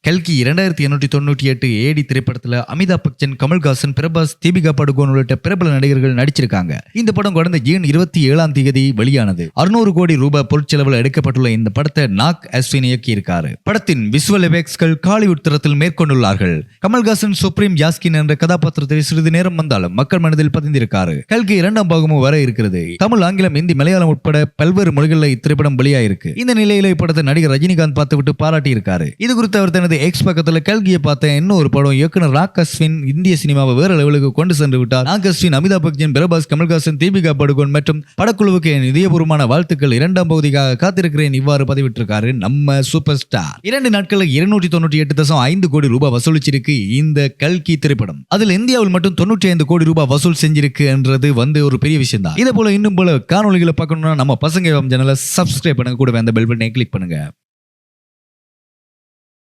கல்கி 2898 ஏடி திரைப்படத்துல அமிதாப் பச்சன், கமல்ஹாசன், பிரபாஸ், தீபிகா படுகோன் உள்ளிட்ட பிரபல நடிகர்கள் நடிச்சிருக்காங்க. இந்த படம் கடந்த ஜூன் 27 வெளியானது. 600 கோடி ரூபாய் பொருட்செலவில் எடுக்கப்பட்டுள்ள இந்த படத்தை நாக் அஸ்வின் இயக்கியிருக்காரு. படத்தின் விசுவல் எஃபெக்ட்ஸ்கள் காலிவுட் தரத்தில் மேற்கொண்டுள்ளார்கள். கமல்ஹாசன் சுப்ரீம் யாஸ்கின் என்ற கதாபாத்திரத்தை சிறிது நேரம் வந்தாலும் மக்கள் மனதில் பதிந்திருக்காரு. கல்கி 2ஆம் பாகமும் வர இருக்கிறது. தமிழ், ஆங்கிலம், ஹிந்தி, மலையாளம் உட்பட பல்வேறு மொழிகளில் இத்திரைப்படம் வெளியாயிருக்கு. இந்த நிலையில இப்படத்தை நடிகர் ரஜினிகாந்த் பார்த்துவிட்டு பாராட்டி இருக்காரு. இது குறித்து அவர் தனது எக்ஸ் பக்கத்துல கல்கியை பார்த்த இன்னொரு படம் இயக்குனர் நாக் அஸ்வின் இந்திய சினிமாவை வேற லெவலுக்கு கொண்டு சென்று விட்டார். நாக் அஸ்வின், அமிதாப் பச்சன், பிரபாஸ், கமல்ஹாசன், தீபிகா படுகோன் மற்றும் படக்குழுவுக்கு என் இதயபூர்வமான வாழ்த்துக்கள். 2ஆம் பகுதிக்காக காத்திருக்கிறேன். இவ்வாறு பதிவிட்டிருக்காரு நம்ம சூப்பர் ஸ்டார். 2 நாட்களில் 298.5 கோடி ரூபாய் வசூலிச்சிருக்கு இந்த கல்கி திரைப்படம். அதில் இந்தியாவில் மட்டும் 95 கோடி ரூபாய் வசூல் செஞ்சிருக்கு என்றது ஒரு பெரிய விஷயம் தான். இதே போல இன்னும் போல காணொலிகளை பார்க்கணும்னா நம்ம பசங்க சேனலை சப்ஸ்கிரைப் பண்ணுங்க, கூட அந்த பெல் பட்டனை கிளிக் பண்ணுங்க.